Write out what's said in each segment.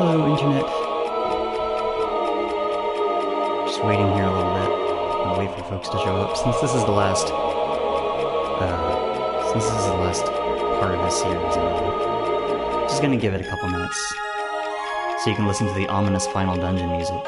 Hello, Internet. Just waiting here a little bit. I'll wait for folks to show up. Since this is the last part of this series, I'm just gonna give it a couple minutes so you can listen to the ominous final dungeon music.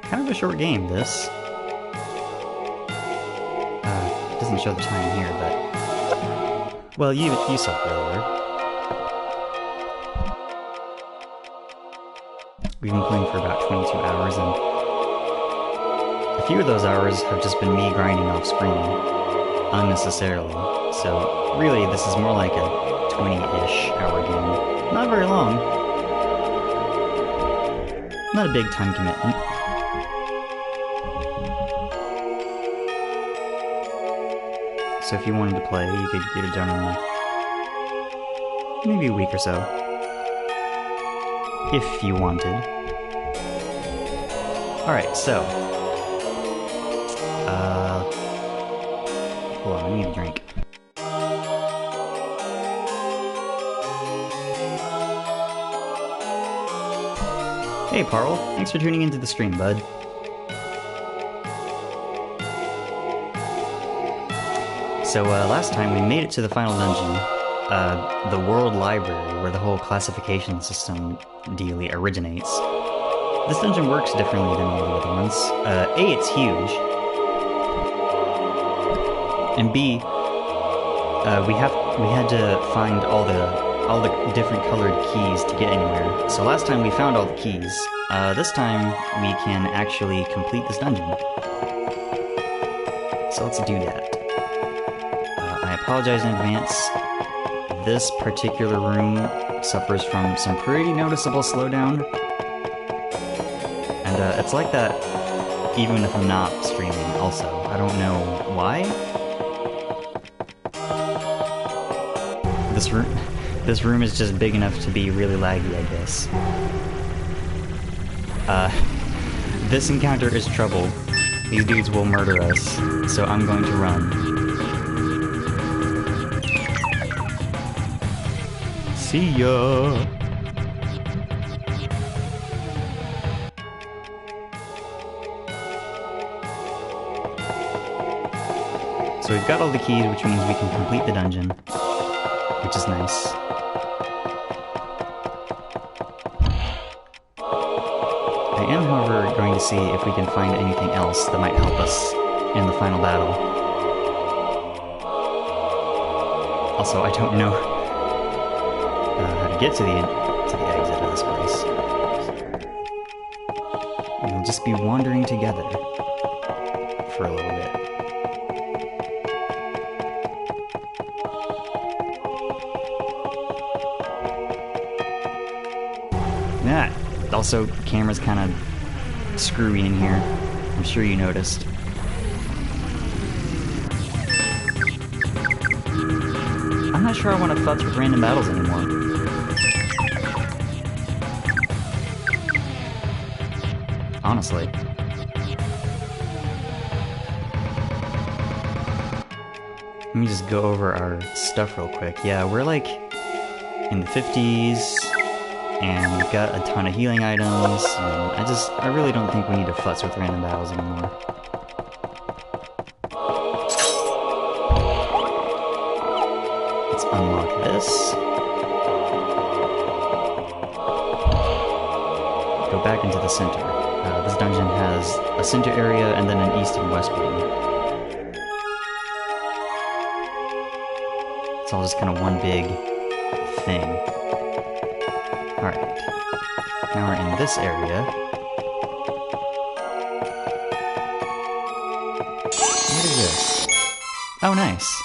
Kind of a short game, this. Doesn't show the time here, but... Well, you saw it earlier. We've been playing for about 22 hours, and... a few of those hours have just been me grinding off screen. Unnecessarily. So, really, this is more like a 20-ish hour game. Not very long. Not a big time commitment. So if you wanted to play, you could get it done in maybe a week or so. If you wanted. Alright, so... hold on, I need a drink. Hey, Parl. Thanks for tuning into the stream, bud. So, last time we made it to the final dungeon, the World Library, where the whole classification system dealy originates. This dungeon works differently than all the other ones. A, it's huge, and B, we had to find all the different colored keys to get anywhere. So last time we found all the keys. This time we can actually complete this dungeon. So let's do that. I apologize in advance. This particular room suffers from some pretty noticeable slowdown. And it's like that even if I'm not streaming also. I don't know why. This room is just big enough to be really laggy, I guess. This encounter is trouble. These dudes will murder us, so I'm going to run. See ya! So we've got all the keys, which means we can complete the dungeon, which is nice. I am, however, going to see if we can find anything else that might help us in the final battle. Also, I don't know how to get to the exit of this place. We'll just be wandering together for a little bit. Yeah, also, camera's kind of screwy in here. I'm sure you noticed. I'm not sure I want to futz with random battles anymore. Honestly. Let me just go over our stuff real quick. Yeah, we're like in the 50s. And we've got a ton of healing items, and I really don't think we need to futz with random battles anymore. Let's unlock this. Go back into the center. This dungeon has a center area and then an east and west wing. It's all just kind of one big thing. Alright, now we're in this area. What is this? Oh, nice.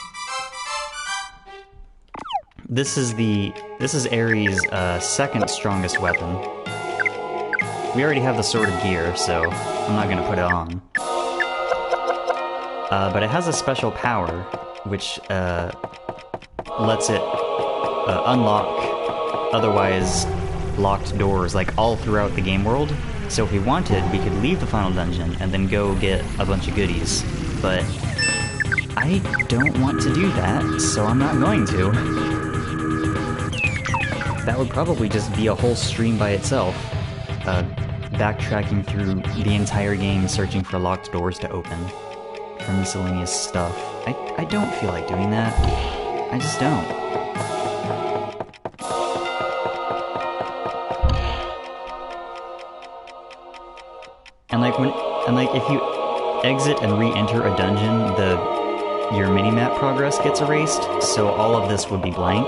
This is Ares' second strongest weapon. We already have the Sword of Gear, so I'm not gonna put it on. But it has a special power, which lets it unlock otherwise locked doors, like all throughout the game world. So if we wanted, we could leave the final dungeon and then go get a bunch of goodies. But I don't want to do that, so I'm not going to. That would probably just be a whole stream by itself. Backtracking through the entire game, searching for locked doors to open. For miscellaneous stuff. I don't feel like doing that. I just don't. And like if you exit and re-enter a dungeon, your minimap progress gets erased, so all of this would be blank.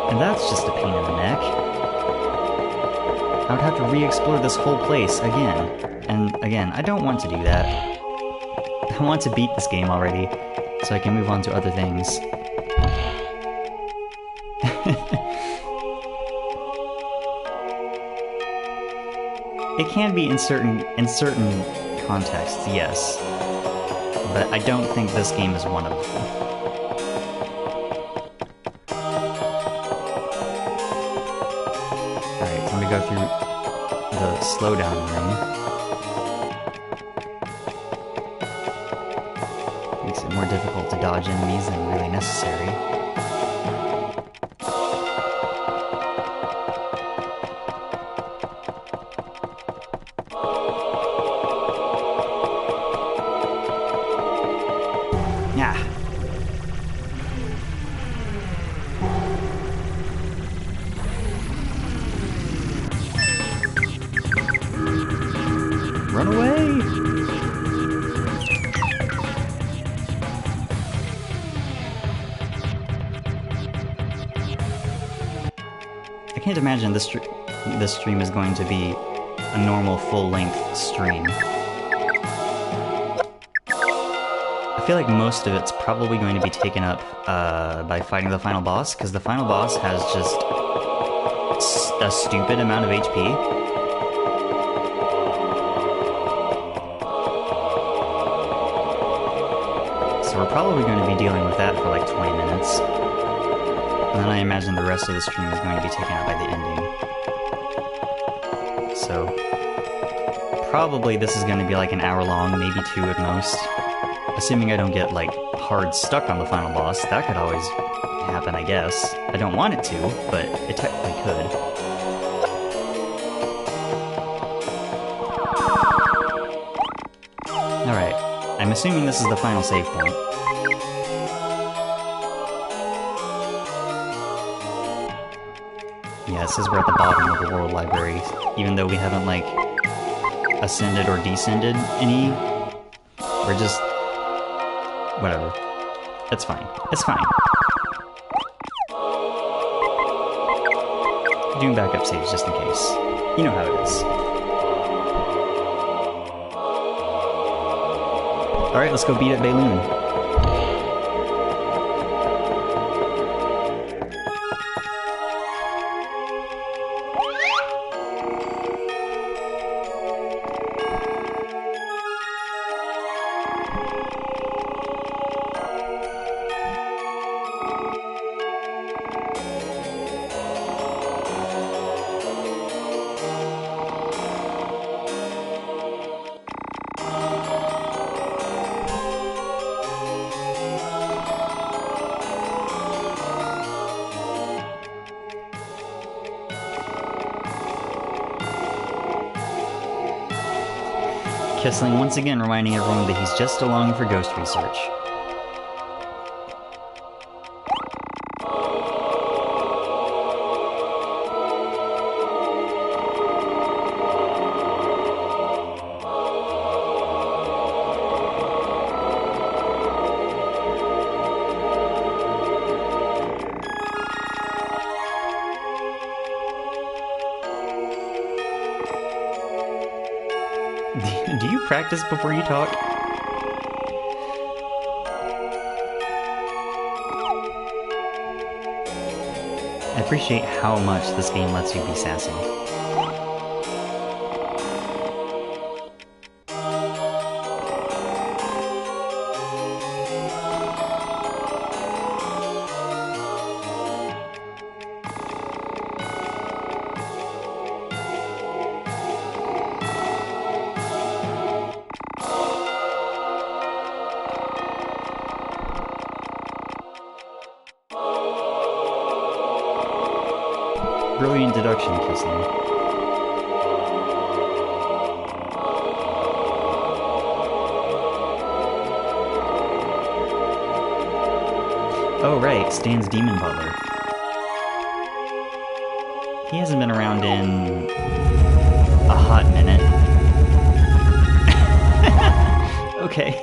And that's just a pain in the neck. I would have to re-explore this whole place again. And again, I don't want to do that. I want to beat this game already, so I can move on to other things. It can be in certain contexts, yes. But I don't think this game is one of them. Alright, so let me go through the slowdown room. Makes it more difficult to dodge enemies than really necessary. Run away! I can't imagine this stream is going to be a normal full-length stream. I feel like most of it's probably going to be taken up by fighting the final boss, because the final boss has just a stupid amount of HP. So we're probably going to be dealing with that for like 20 minutes. And then I imagine the rest of the stream is going to be taken up by the ending. So probably this is going to be like an hour long, maybe 2 at most. Assuming I don't get like hard stuck on the final boss, that could always happen, I guess. I don't want it to, but it technically could. Alright, I'm assuming this is the final save point. Yeah, it says we're at the bottom of the world library, even though we haven't, like, ascended or descended any. We're just... whatever. It's fine. It's fine. Doing backup saves just in case. You know how it is. Alright, let's go beat up Beiloune. Kessling once again reminding everyone that he's just along for ghost research. Do you practice before you talk? I appreciate how much this game lets you be sassy. Brilliant deduction, Kissing. Oh right, Stan's Demon Butler. He hasn't been around in a hot minute. Okay.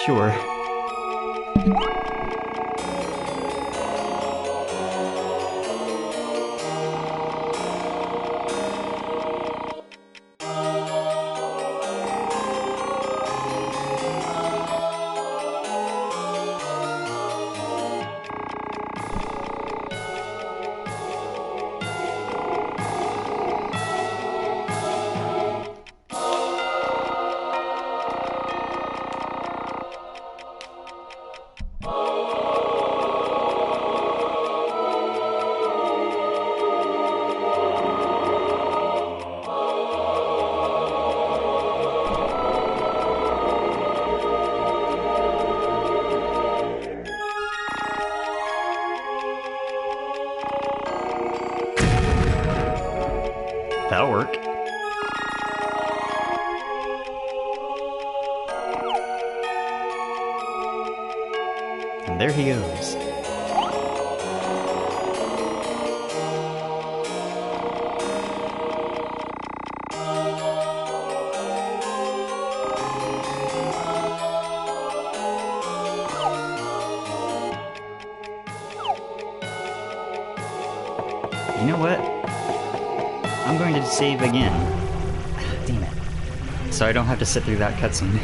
Sure. That'll work. And there he goes. You know what? I'm going to save again. Damn it. So I don't have to sit through that cutscene,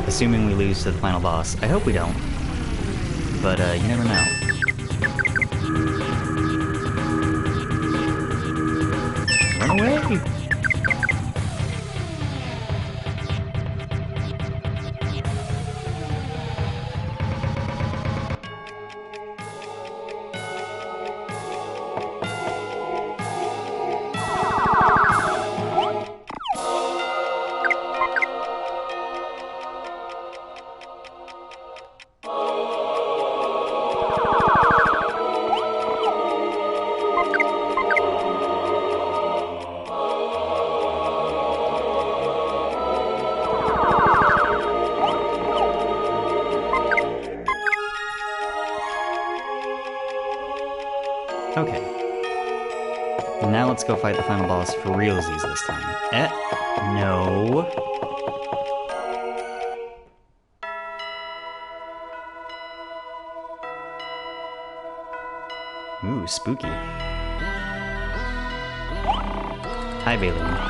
assuming we lose to the final boss. I hope we don't. But, you never know. Run away! Okay. Now let's go fight the final boss for realsies this time. No. Ooh, spooky. Hi, Beiloune.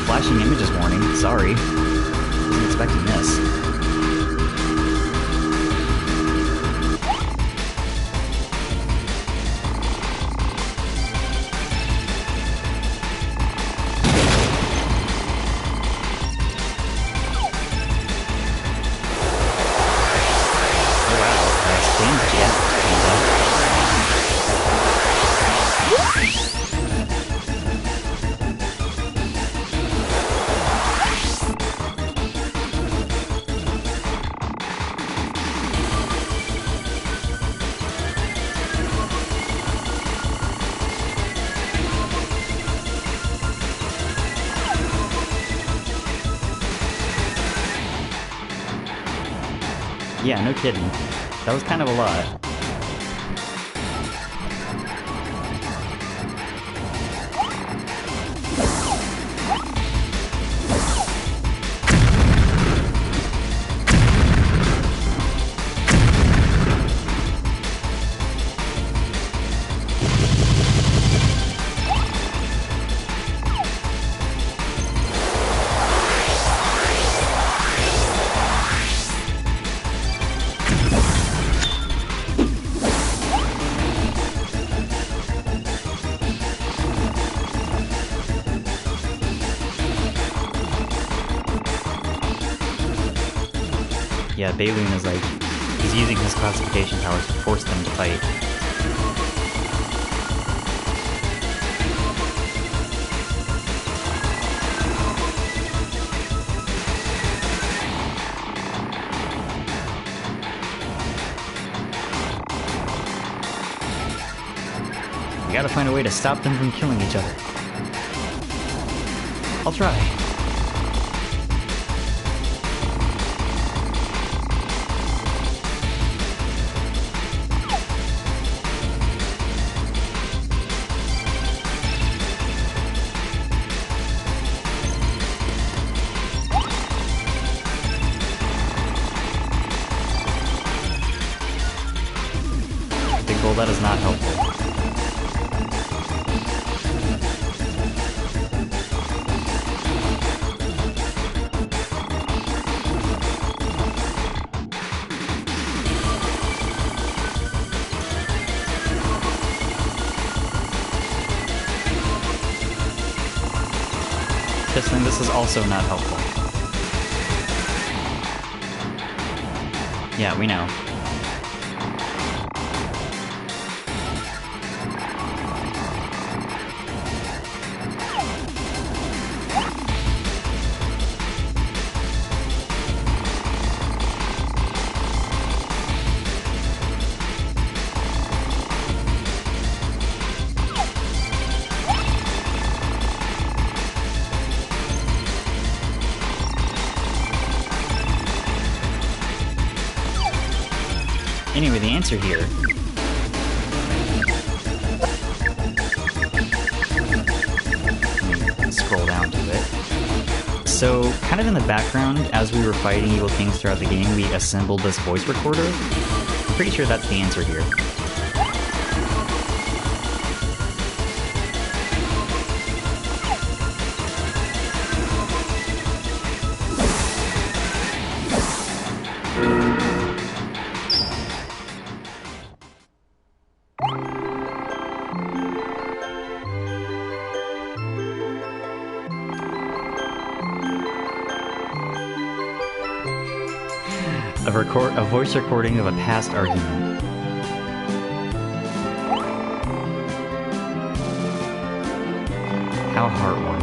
Flashing images warning. Sorry. Wasn't expecting this. Yeah, no kidding. That was kind of a lot. Yeah, Beiloune is like, he's using his classification powers to force them to fight. We gotta find a way to stop them from killing each other. I'll try. Well, that is not helpful. Piston, this is also not helpful. Yeah, we know. Anyway, the answer here... Let me scroll down to it. So, kind of in the background, as we were fighting Evil Kings throughout the game, we assembled this voice recorder. I'm pretty sure that's the answer here. A voice recording of a past argument. How heartwarming.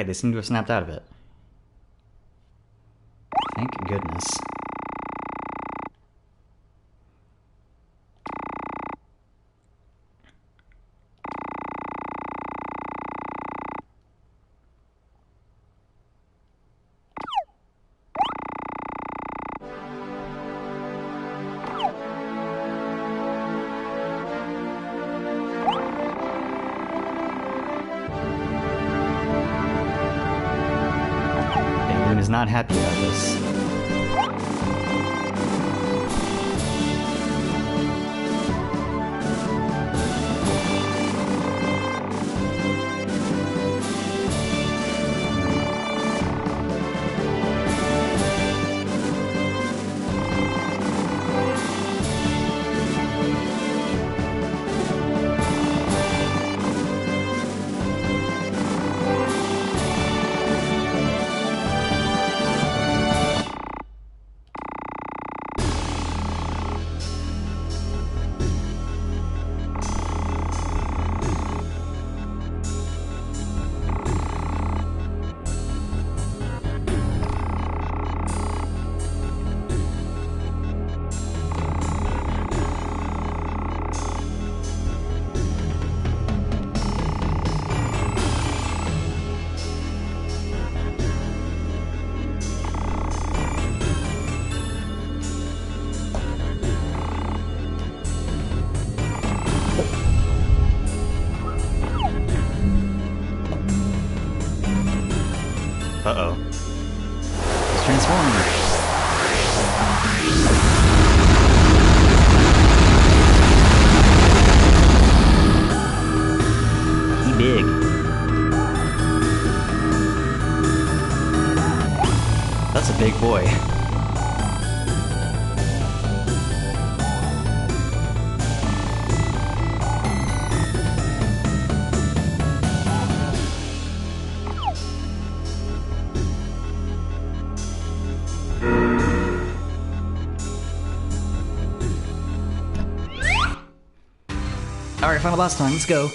Alright, they seem to have snapped out of it. Thank goodness. Beiloune is not happy about this. Uh-oh. He's transforming. He big. That's a big boy. Alright, final boss time, let's go.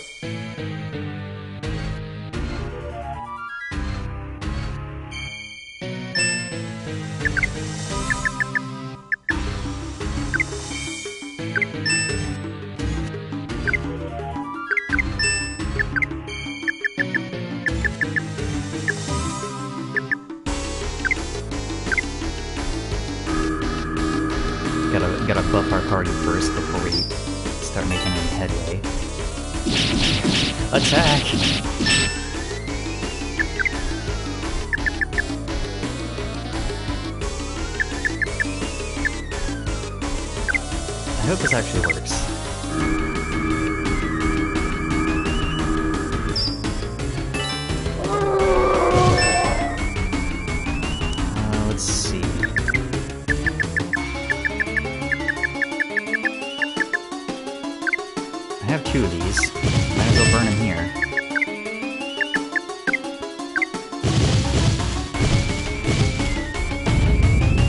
Gotta buff our party first before we start making any headway. Attack! I hope this actually works. Let's see. I have two of these. Might as well burn them here.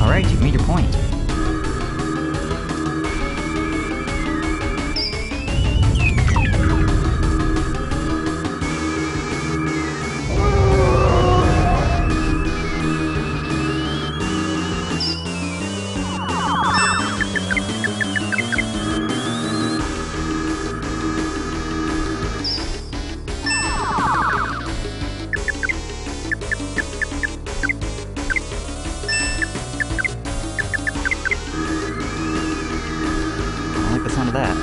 Alright, you've made your point. Of that.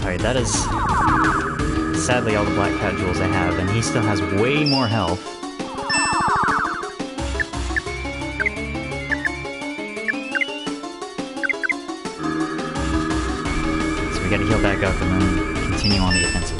Alright, that is sadly all the Black Cat jewels I have, and he still has way more health. We gotta heal back up and then continue on the offensive.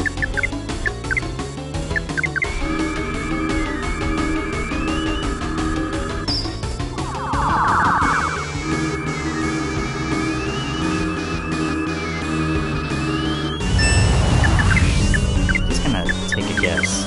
Just gonna take a guess.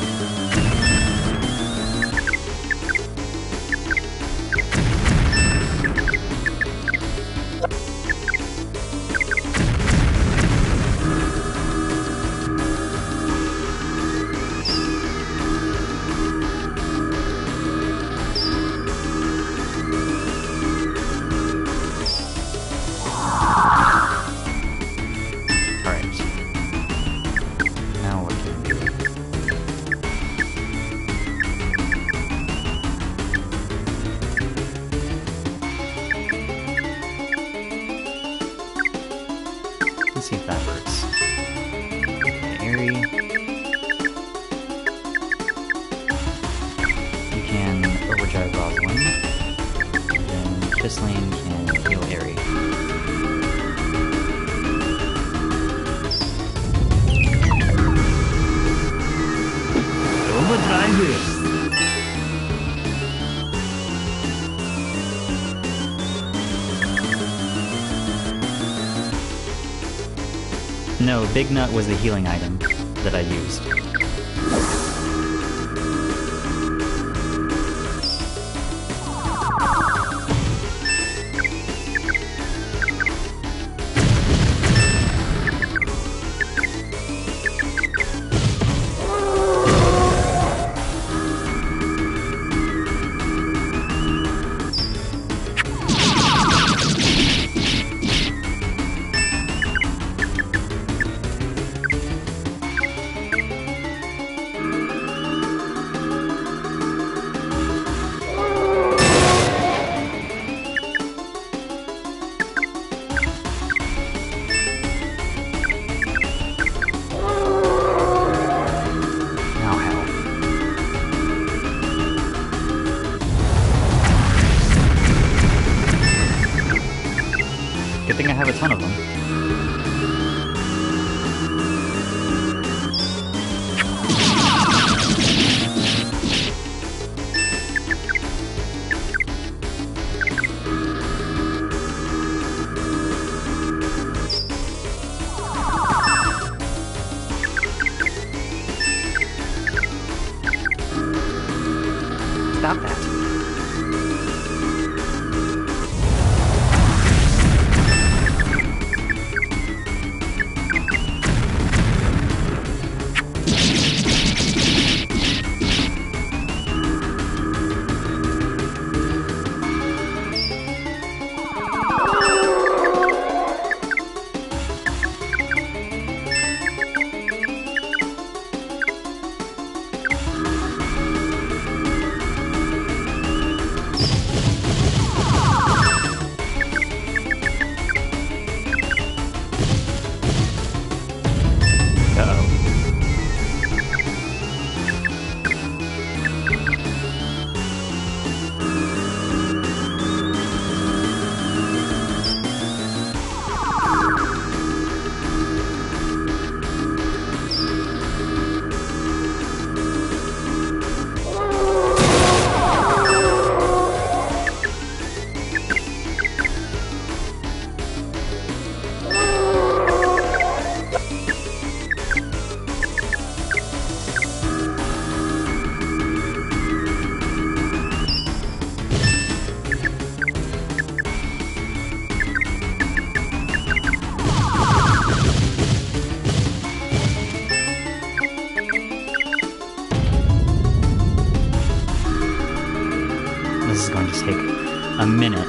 see if that works. Airy. You can overdrive Rosalyn. And then this lane can heal Airy. Overdrive! No, Big Nut was the healing item that I used. Good thing I have a ton of them. Stop that. This is going to take a minute.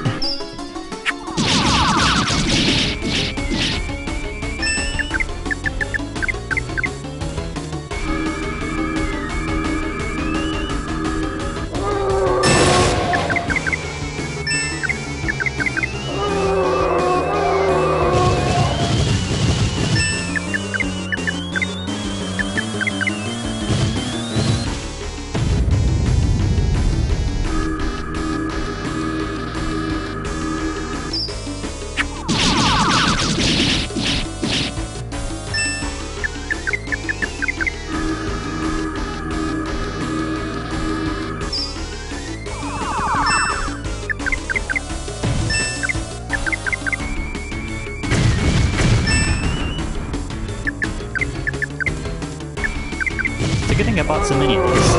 It's a good thing I bought so many of these.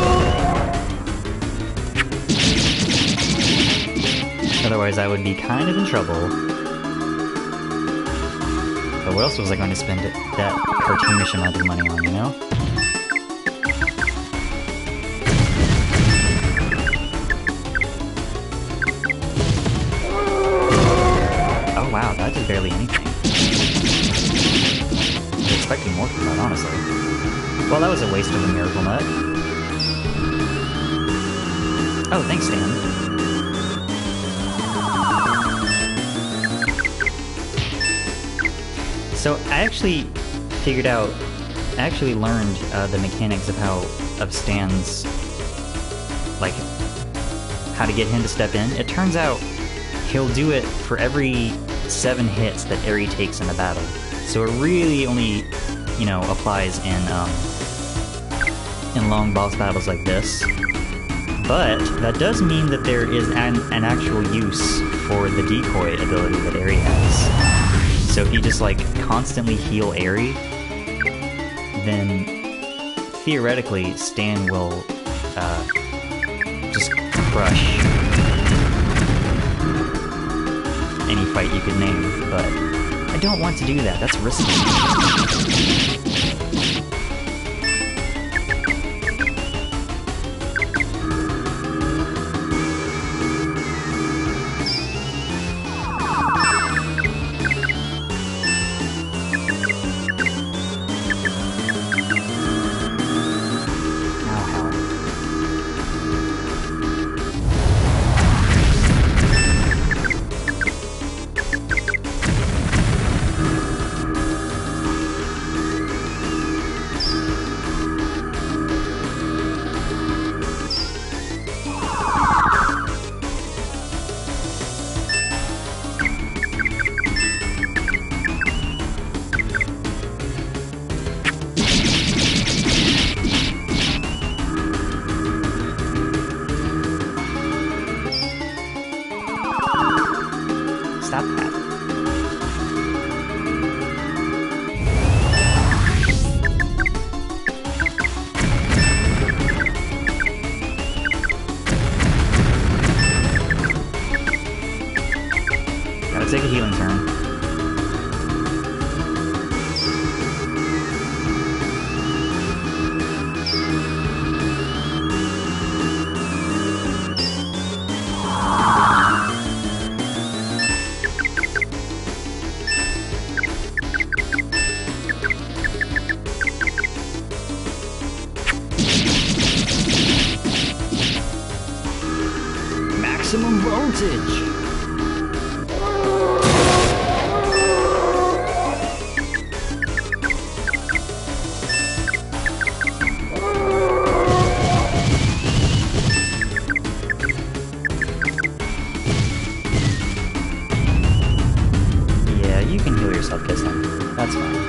Otherwise I would be kind of in trouble. But what else was I going to spend that cartoonish amount of money on, you know? Oh wow, that did barely anything. I was expecting more from that, honestly. Well, that was a waste of a Miracle Nut. Oh, thanks, Stan. So I actually figured out, I actually learned the mechanics of Stan's, like, how to get him to step in. It turns out he'll do it for every 7 hits that Eri takes in a battle. So it really only, you know, applies in long boss battles like this. But that does mean that there is an actual use for the decoy ability that Eri has. So if you just, like, constantly heal Eri, then theoretically Stan will just crush any fight you could name, but I don't want to do that. That's risky. Stop that. Gotta take a healing turn. Maximum voltage! Yeah, you can heal yourself kissing. That's fine.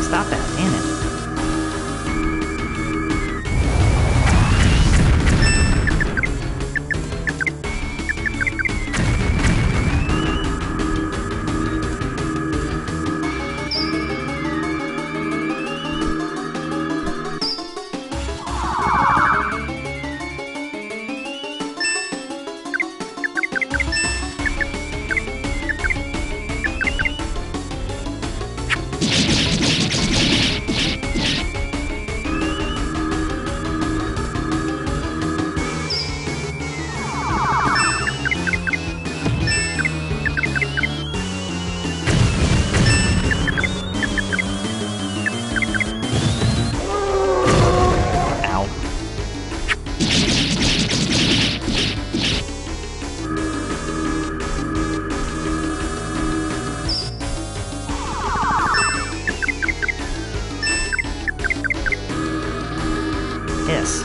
Stop that, damn it. Yes.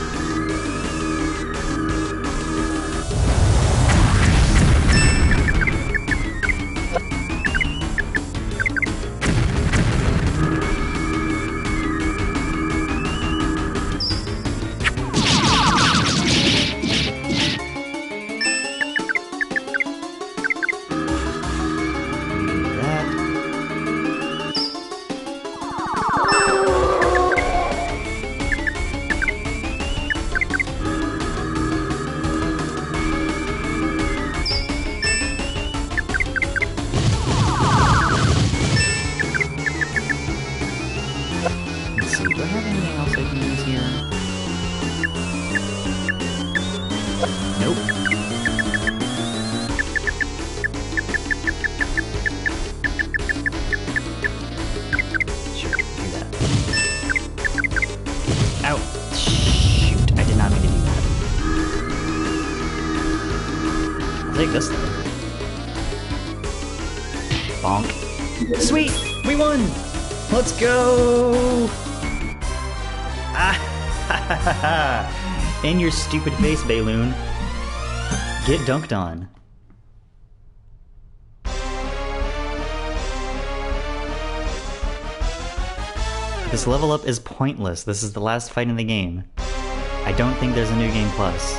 Ow! Shoot, I did not mean to do that. I'll take this though. Bonk. Sweet! We won! Let's go! Ah! Ha ha ha ha! In your stupid face, Beiloune. Get dunked on. This level up is pointless. This is the last fight in the game. I don't think there's a new game plus.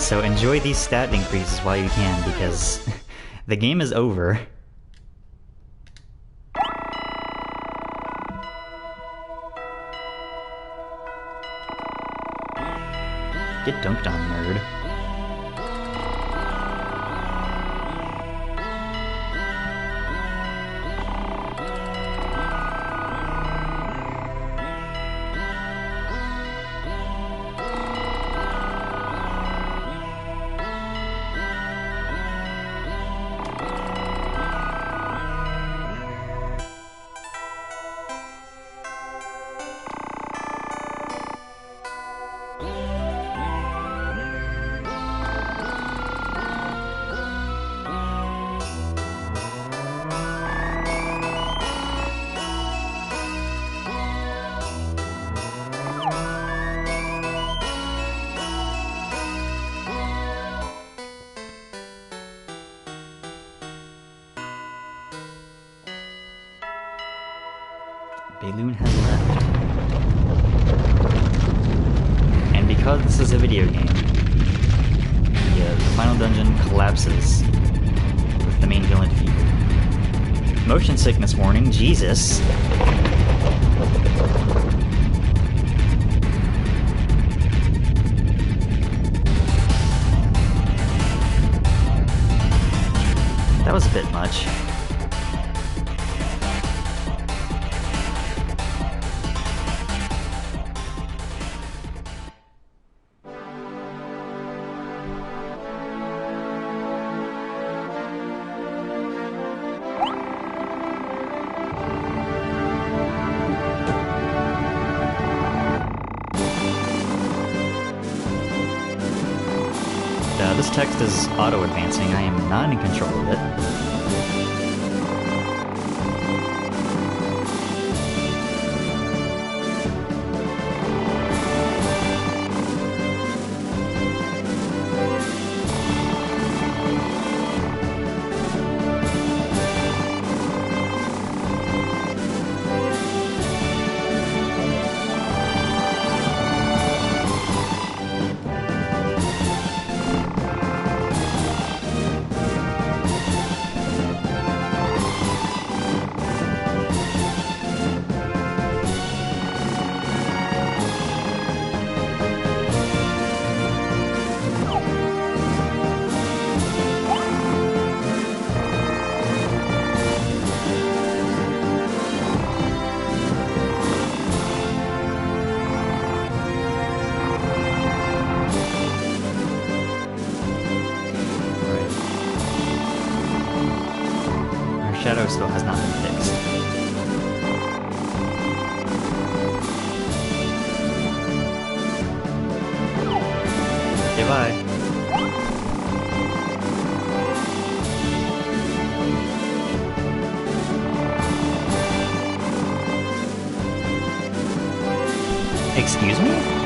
So enjoy these stat increases while you can, because the game is over. Get dunked on, nerd. Beiloune has left. And because this is a video game, the final dungeon collapses with the main villain defeated. Motion sickness warning, Jesus! That was a bit much. This text is auto-advancing. I am not in control of it. Shadow still has not been fixed. Okay, bye. Excuse me?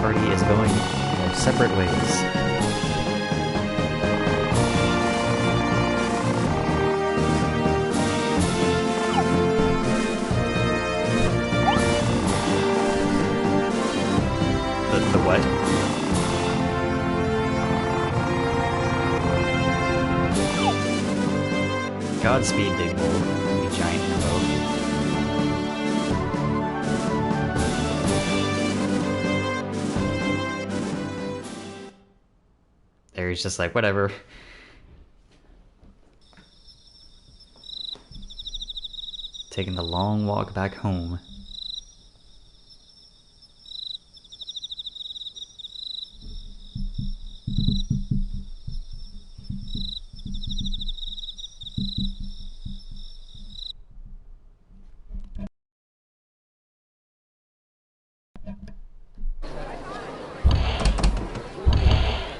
Party is going their separate ways. The what? Godspeed, Big Bull, you giant himbo. He's just like, whatever. taking the long walk back home.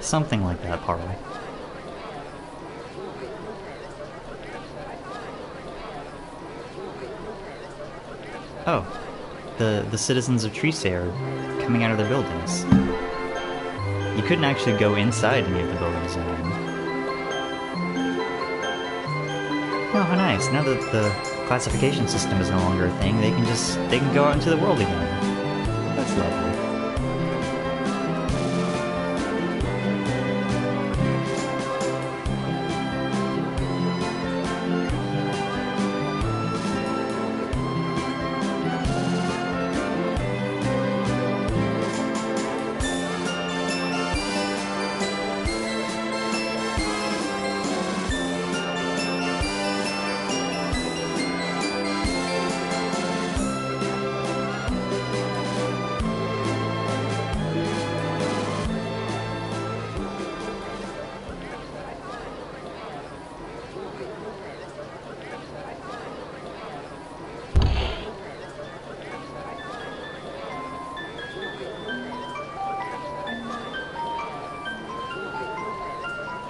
Something like that, probably. Oh, the citizens of Trise are coming out of their buildings. You couldn't actually go inside any of the buildings anymore. Oh, how nice. Now that the classification system is no longer a thing, they can go out into the world again. That's lovely.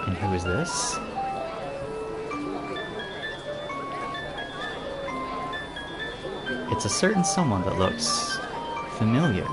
And who is this? It's a certain someone that looks familiar.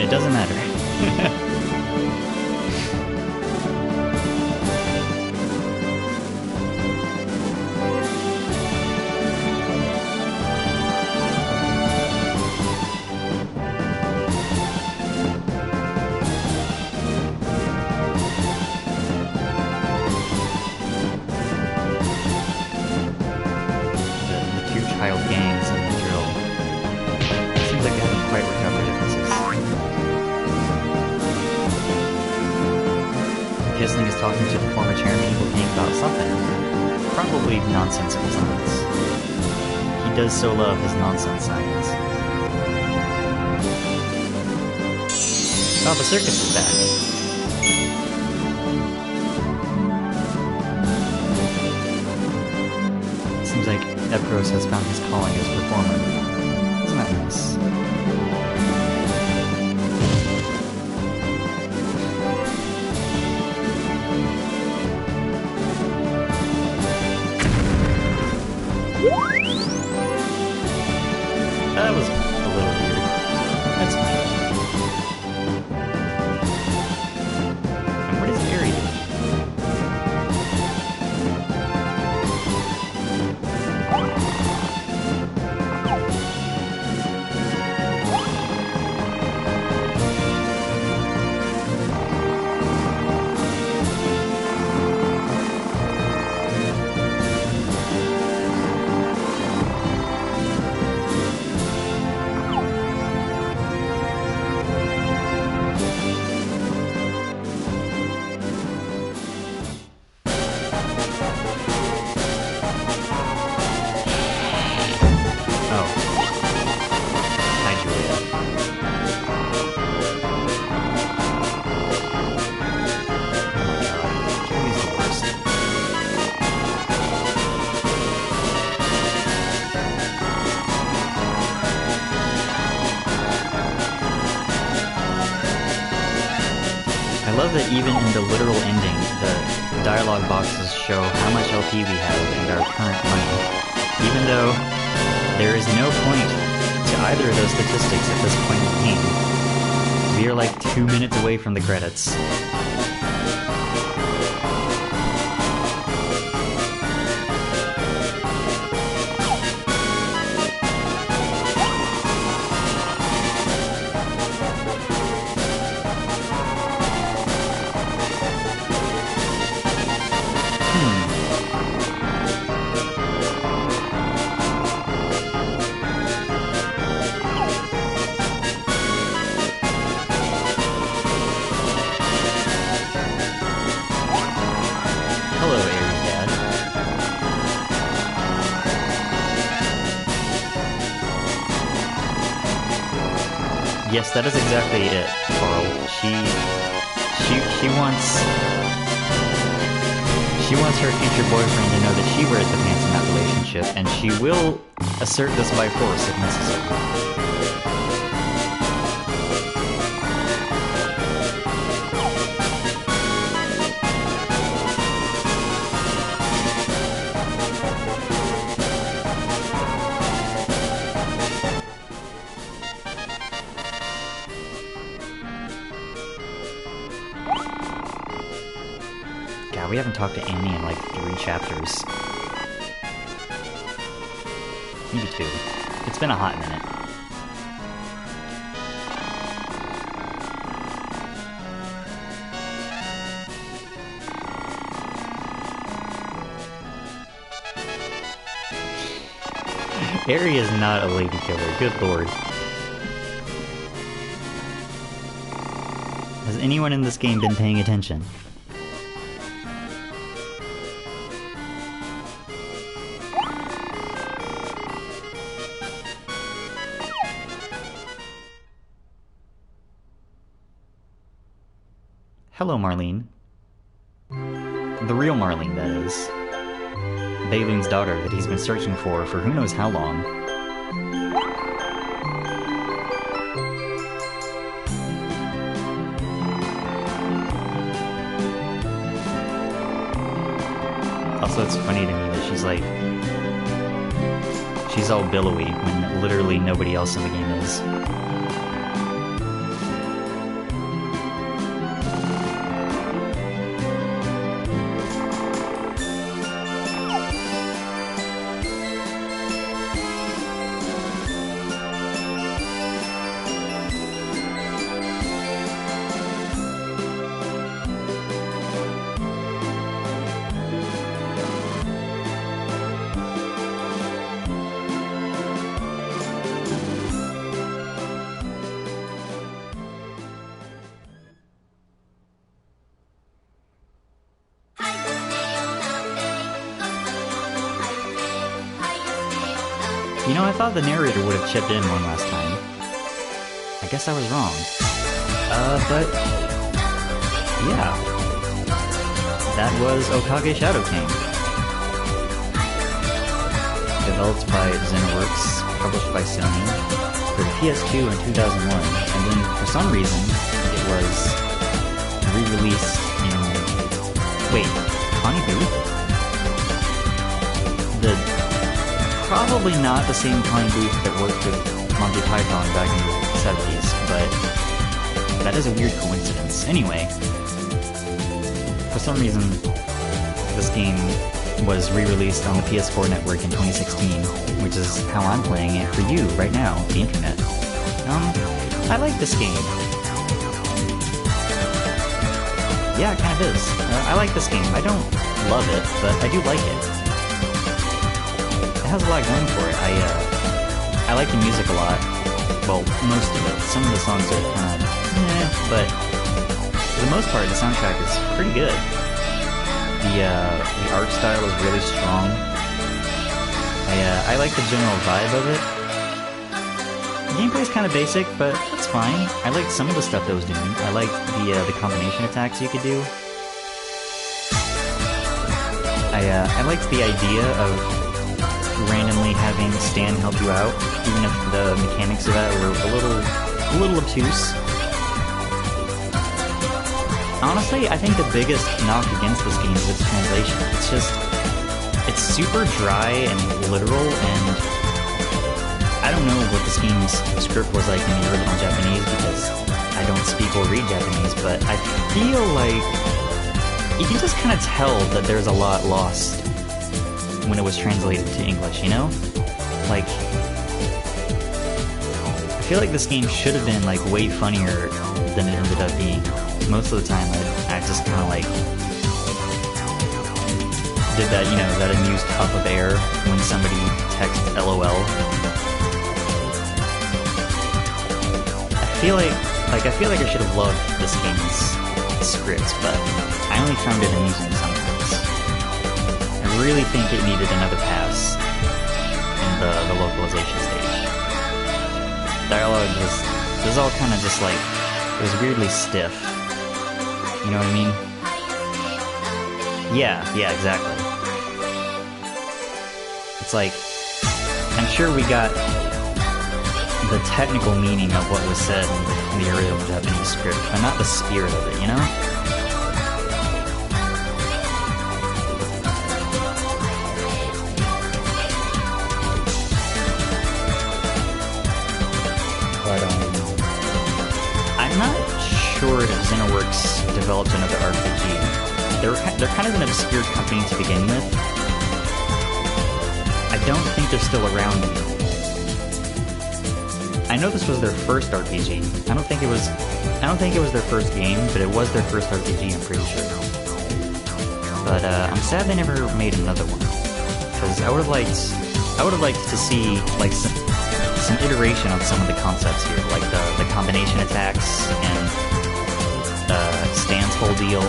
It doesn't matter. The two child gangs in the drill. Seems like they haven't quite recovered differences. Kisling is talking to the former chairman of the gang about something. Probably nonsensical science. He does so love his nonsense science. Oh, the circus is back. Seems like Epros has found his calling as performer. Isn't that nice? That was a little weird. That's fine. And what is Aerie doing? I love that even in the literal ending, the dialogue boxes show how much LP we have and our current money, even though there is no point to either of those statistics at this point in the game. We are like 2 minutes away from the credits. Yes, that is exactly it, Carl. She wants her future boyfriend to know that she wears the pants in that relationship, and she will assert this by force if necessary. God, we haven't talked to Annie in like 3 chapters. Maybe 2. It's been a hot minute. Eri is not a lady killer, good lord. Has anyone in this game been paying attention? Hello, Marlene. The real Marlene, that is. Beiloune's daughter that he's been searching for who knows how long. Also, it's funny to me that she's like... she's all billowy when literally nobody else in the game is. You know, I thought the narrator would have chipped in one last time. I guess I was wrong. But... yeah. That was Okage Shadow King. Developed by Xenoworks, published by Sony, for the PS2 in 2001, and then, for some reason, it was re-released in... wait, Connie Booth? Probably not the same Connie Booth that worked with Monty Python back in the 70s, but that is a weird coincidence. Anyway, for some reason, this game was re-released on the PS4 network in 2016, which is how I'm playing it for you right now, the internet. I like this game. Yeah, it kind of is. I like this game. I don't love it, but I do like it. It has a lot going for it. I like the music a lot. Well, most of it. Some of the songs are kind of but for the most part, the soundtrack is pretty good. The art style is really strong. I like the general vibe of it. The gameplay is kind of basic, but that's fine. I liked some of the stuff that was doing. I liked the combination attacks you could do. I liked the idea of randomly having Stan help you out, even if the mechanics of that were a little obtuse. Honestly, I think the biggest knock against this game is its translation. It's super dry and literal, and I don't know what this game's script was like in the original Japanese because I don't speak or read Japanese, but I feel like you can just kind of tell that there's a lot lost when it was translated to English, you know? Like, I feel like this game should have been, like, way funnier than it ended up being. Most of the time, I just kind of, like, did that, you know, that amused puff of air when somebody texts LOL. I feel like I should have loved this game's script, but I only found it amusing sometimes. I really think it needed another pass in the localization stage. Dialogue was It was all kind of just like, it was weirdly stiff. You know what I mean? Yeah, exactly. It's like, I'm sure we got the technical meaning of what was said in the original Japanese script, but not the spirit of it, you know? But, I'm not sure if Xenoworks developed another RPG. They're kind of an obscure company to begin with. I don't think they're still around anymore. I know this was their first RPG. I don't think it was their first game, but it was their first RPG, I'm pretty sure. But I'm sad they never made another one. Because I would have liked to see like some iteration of some of the concepts here, like the combination attacks and Stan's whole deal.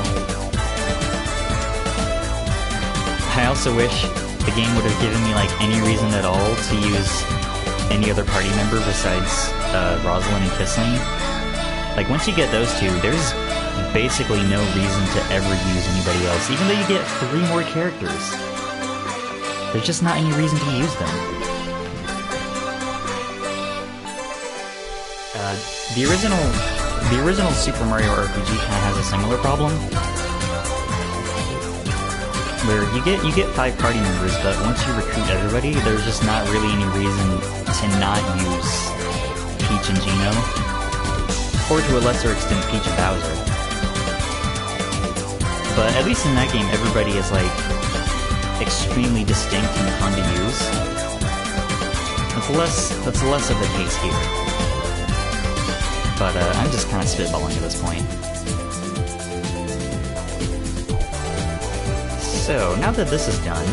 I also wish the game would have given me like any reason at all to use any other party member besides Rosalyn and Stan. Like, once you get those two, there's basically no reason to ever use anybody else, even though you get 3 more characters. There's just not any reason to use them. The original Super Mario RPG kind of has a similar problem, where you get 5 party members, but once you recruit everybody, there's just not really any reason to not use Peach and Geno, or to a lesser extent Peach and Bowser. But at least in that game, everybody is like extremely distinct and fun to use. That's less of the case here. But I'm just kind of spitballing at this point. So, now that this is done...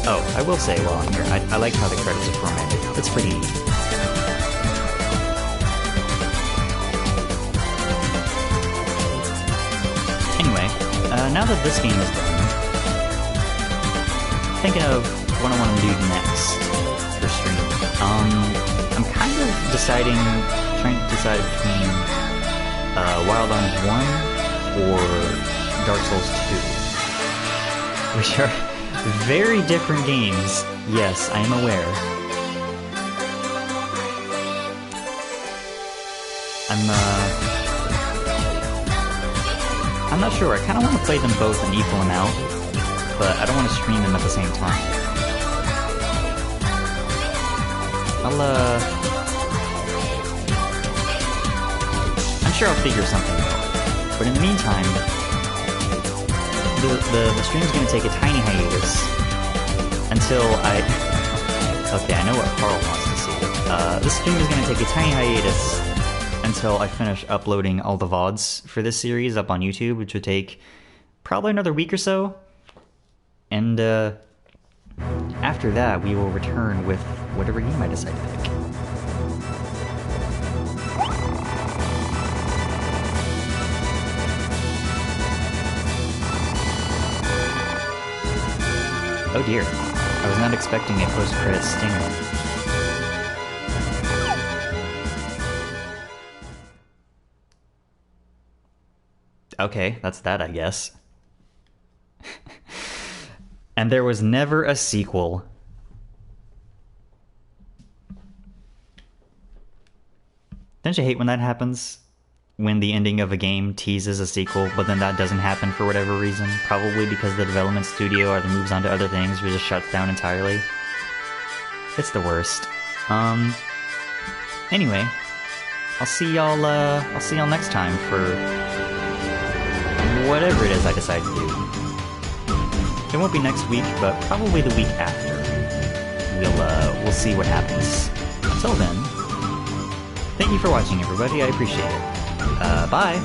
Oh, I will say while I'm here, I like how the credits are formatted. It's pretty neat. Anyway, now that this game is done, thinking of what I want to do next for stream. I'm kind of trying to decide between Wild Arms 1 or Dark Souls 2, which are very different games. Yes, I am aware. I'm not sure. I kind of want to play them both an equal amount, but I don't want to stream them at the same time. I'm sure I'll figure something out. But in the meantime, the stream's gonna take a tiny hiatus until I... Okay, I know what Carl wants to see. This stream is gonna take a tiny hiatus until I finish uploading all the VODs for this series up on YouTube, which would take probably another week or so. And after that, we will return with whatever game I decide to pick. Oh dear, I was not expecting a post-credit stinger. Okay, that's that, I guess. And there was never a sequel. Don't you hate when that happens? When the ending of a game teases a sequel, but then that doesn't happen for whatever reason? Probably because the development studio either moves on to other things or just shuts down entirely. It's the worst. Anyway, I'll see y'all next time for whatever it is I decide to do. It won't be next week, but probably the week after. We'll see what happens. Until then, thank you for watching, everybody. I appreciate it. Bye!